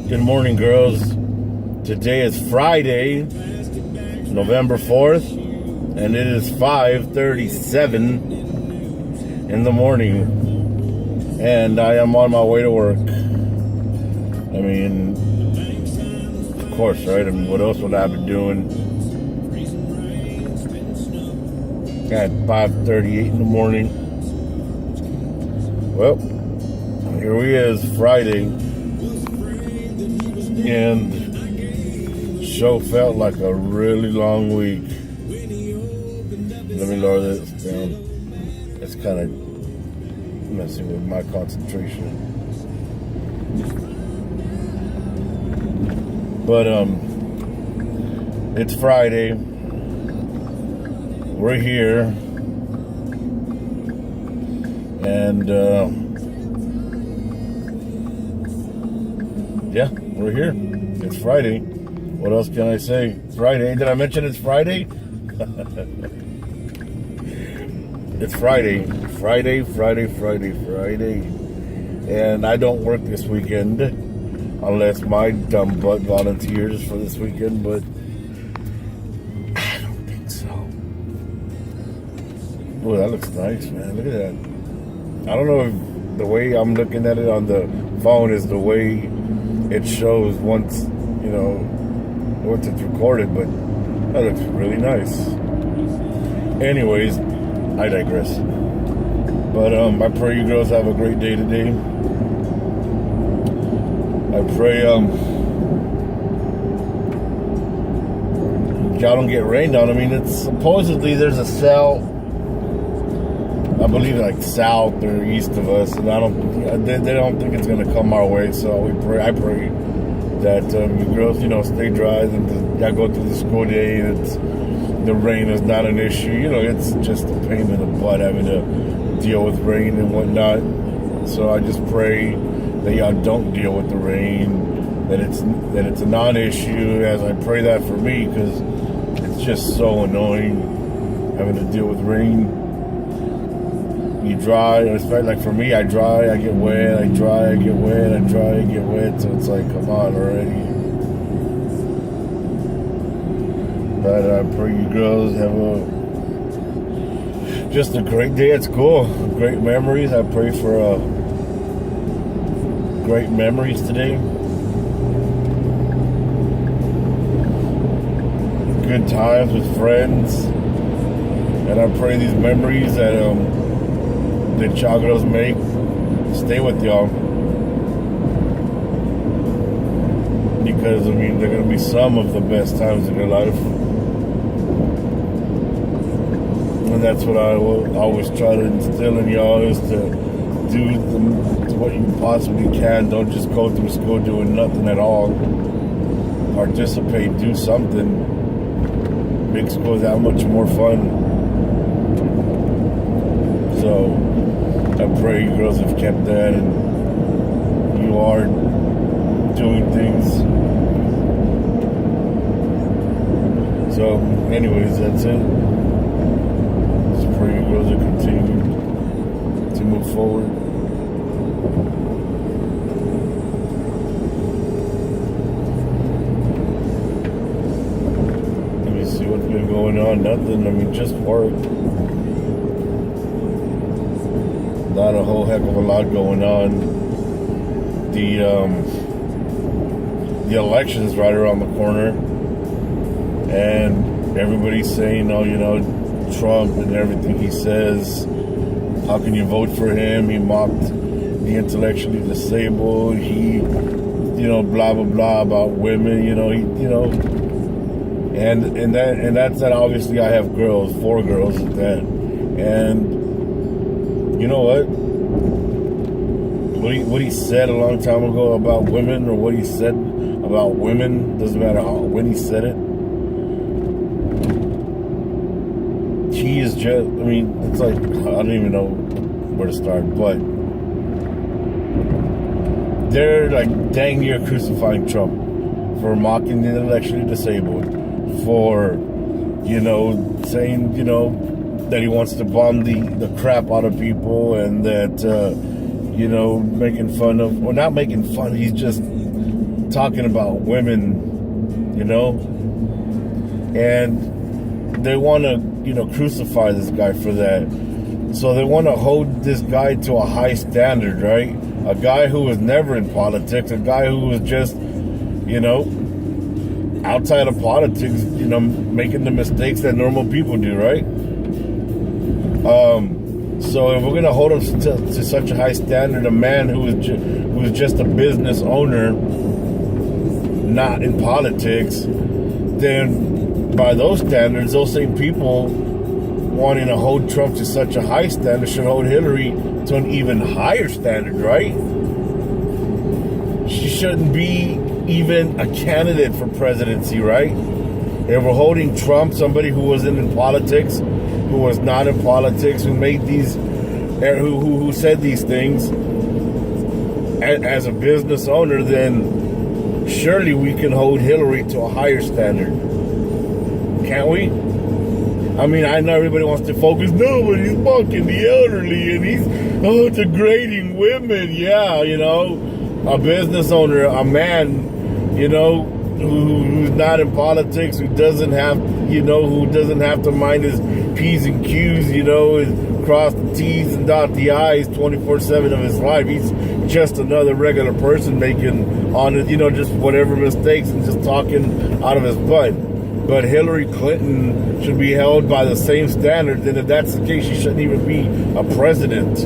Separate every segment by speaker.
Speaker 1: Good morning, girls. Today is Friday, November 4th, and it is 5:37 in the morning, and I am on my way to work. I mean, of course, right? I mean, what else would I be doing at 5:38 in the morning? Well, here we is, Friday. And show felt like a really long week. Let me lower this down. It's kind of messing with my concentration. But it's Friday. We're here, and yeah, we're here. It's Friday. What else can I say? Friday. Did I mention it's Friday? It's Friday. Friday. And I don't work this weekend unless my dumb butt volunteers for this weekend, but I don't think so. Oh, that looks nice, man. Look at that. I don't know if the way I'm looking at it on the phone is the way it shows once it's recorded, but that looks really nice. Anyways, I digress. But I pray you girls have a great day today. I pray y'all don't get rained on. I mean, it's supposedly there's a cell, I believe, like south or east of us, and they don't think it's gonna come our way. So I pray that you girls, stay dry, and I go through the school day, and the rain is not an issue. It's just a pain in the butt having to deal with rain and whatnot. So I just pray that y'all don't deal with the rain, that it's a non-issue. As I pray that for me, because it's just so annoying having to deal with rain. You dry, especially like for me, I dry, I get wet, I dry, I get wet, I dry, I get wet, so it's like, come on already. But I pray you girls have just a great day at school, great memories. I pray for great memories today. Good times with friends, and I pray these memories that y'all girls make stay with y'all, because they're gonna be some of the best times in your life, and that's what I will always try to instill in y'all, is to do what you possibly can. Don't just go through school doing nothing at all. Participate, do something, make school that much more fun. So I pray you girls have kept that, and you are doing things. So anyways, that's it. Just pray you girls will continue to move forward. Let me see what's been going on. Nothing. Just work. Not a whole heck of a lot going on. The election's right around the corner, and everybody's saying, Trump and everything he says. How can you vote for him? He mocked the intellectually disabled. He, blah blah blah about women. And that's that. Obviously, I have 4 girls at that, and. You know what? What he said a long time ago about women, or what he said about women, doesn't matter when he said it. He is just, it's like, I don't even know where to start, but they're like dang near crucifying Trump for mocking the intellectually disabled, for, saying, that he wants to bomb the crap out of people, and that, making fun of, well, not making fun, he's just talking about women, and they want to, crucify this guy for that. So they want to hold this guy to a high standard, right? A guy who was never in politics, a guy who was just, outside of politics, making the mistakes that normal people do, right? So if we're going to hold him to such a high standard, a man who is just a business owner, not in politics, then by those standards, those same people wanting to hold Trump to such a high standard should hold Hillary to an even higher standard, right? She shouldn't be even a candidate for presidency, right? If we're holding Trump, somebody who wasn't in politics, who was not in politics, who made these, who said these things as a business owner, then surely we can hold Hillary to a higher standard. Can't we? I mean, I know everybody wants to focus, no, but he's mocking the elderly and he's degrading women. Yeah, a business owner, a man, who's not in politics, who doesn't have to mind his P's and Q's, cross the T's and dot the I's 24/7 of his life. He's just another regular person making just whatever mistakes and just talking out of his butt. But Hillary Clinton should be held by the same standard. Then if that's the case, she shouldn't even be a president.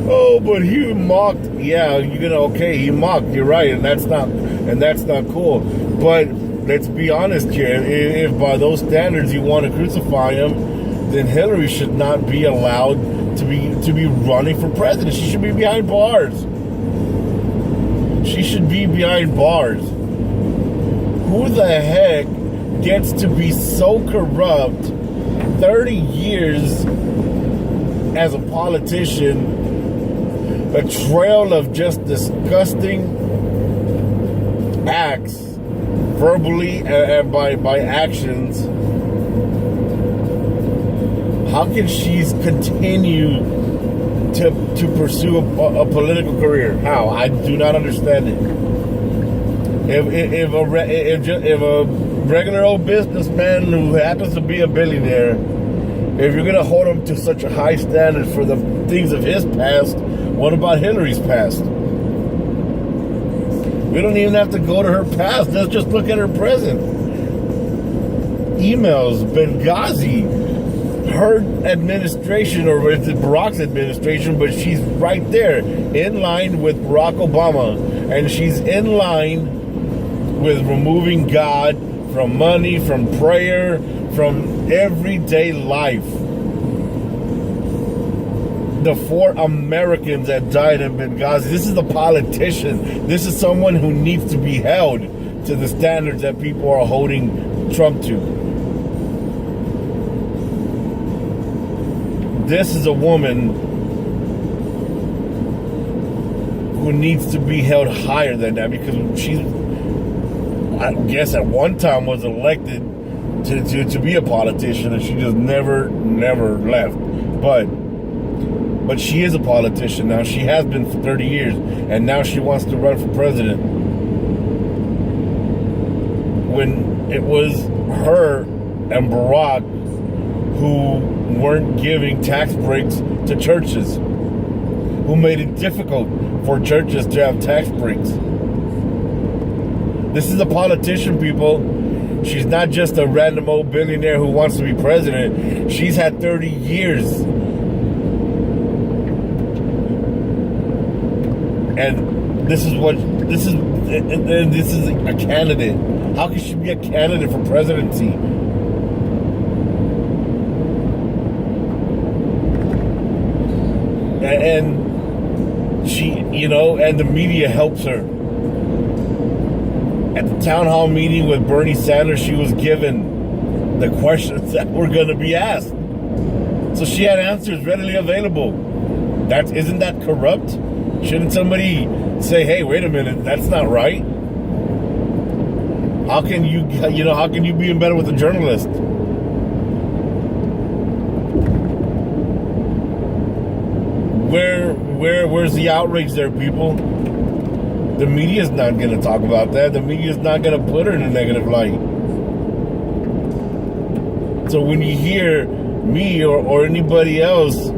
Speaker 1: Oh, but he mocked. Yeah, he mocked. You're right, and that's not cool. But let's be honest here. If by those standards you want to crucify him, then Hillary should not be allowed to be running for president. She should be behind bars. She should be behind bars. Who the heck gets to be so corrupt 30 years as a politician, a trail of just disgusting acts, verbally and by actions? How can she continue to pursue a political career? How? I do not understand it. If a regular old businessman who happens to be a billionaire, if you're going to hold him to such a high standard for the things of his past, what about Hillary's past? We don't even have to go to her past. Let's just look at her present. Emails, Benghazi, her administration, or it's Barack's administration, but she's right there in line with Barack Obama, and she's in line with removing God from money, from prayer, from everyday life. The 4 Americans that died in Benghazi, this is a politician. This is someone who needs to be held to the standards that people are holding Trump to. This is a woman who needs to be held higher than that, because she's, I guess at one time was elected to be a politician, and she just never left. But she is a politician now. She has been for 30 years, and now she wants to run for president. When it was her and Barack who weren't giving tax breaks to churches, who made it difficult for churches to have tax breaks. This is a politician, people. She's not just a random old billionaire who wants to be president. She's had 30 years. And this is a candidate. How can she be a candidate for presidency? And she, and the media helps her. At the town hall meeting with Bernie Sanders, she was given the questions that were going to be asked. So she had answers readily available. Isn't that corrupt? Shouldn't somebody say, hey, wait a minute, that's not right? How can you be in bed with a journalist? Where's the outrage there, people? The media's not going to talk about that. The media's not going to put her in a negative light. So when you hear me or anybody else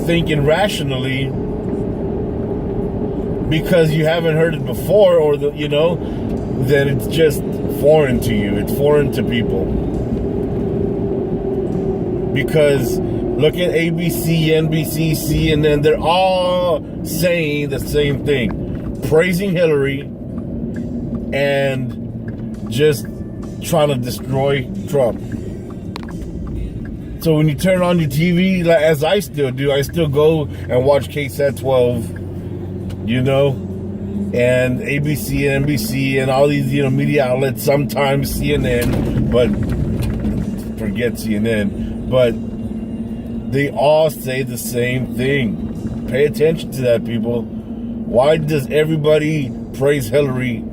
Speaker 1: thinking rationally because you haven't heard it before, or then it's just foreign to you. It's foreign to people. Because look at ABC, NBC, CNN, they're all saying the same thing. Praising Hillary and just trying to destroy Trump. So when you turn on your TV, like, as I still do, I still go and watch KSAT 12, and ABC and NBC and all these, media outlets, sometimes CNN, but forget CNN, but they all say the same thing. Pay attention to that, people. Why does everybody praise Hillary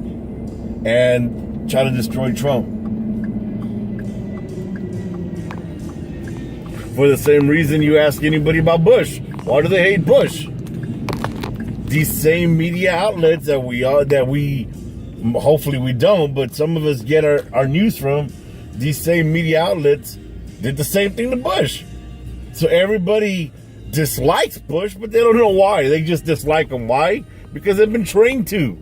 Speaker 1: and try to destroy Trump? For the same reason you ask anybody about Bush. Why do they hate Bush? These same media outlets that we hopefully we don't, but some of us get our news from, these same media outlets did the same thing to Bush. So everybody dislikes Bush, but they don't know why. They just dislike him. Why? Because they've been trained to.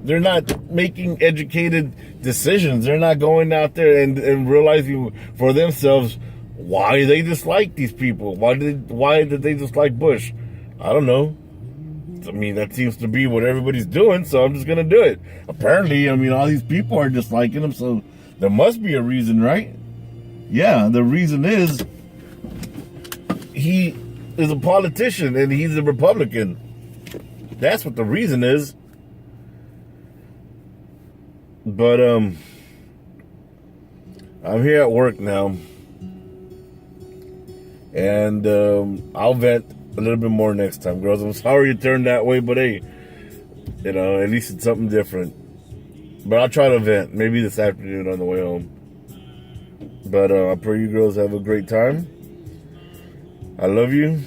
Speaker 1: They're not making educated decisions. They're not going out there and realizing for themselves why they dislike these people. Why did they dislike Bush? I don't know. I mean, that seems to be what everybody's doing, so I'm just going to do it. Apparently, all these people are disliking him, so there must be a reason, right? Yeah, the reason is he is a politician and he's a Republican. That's what the reason is. But I'm here at work now. And I'll vent a little bit more next time, girls. I'm sorry it turned that way, but hey, at least it's something different. But I'll try to vent, maybe this afternoon on the way home. But I pray you girls have a great time. I love you.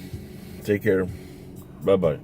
Speaker 1: Take care. Bye-bye.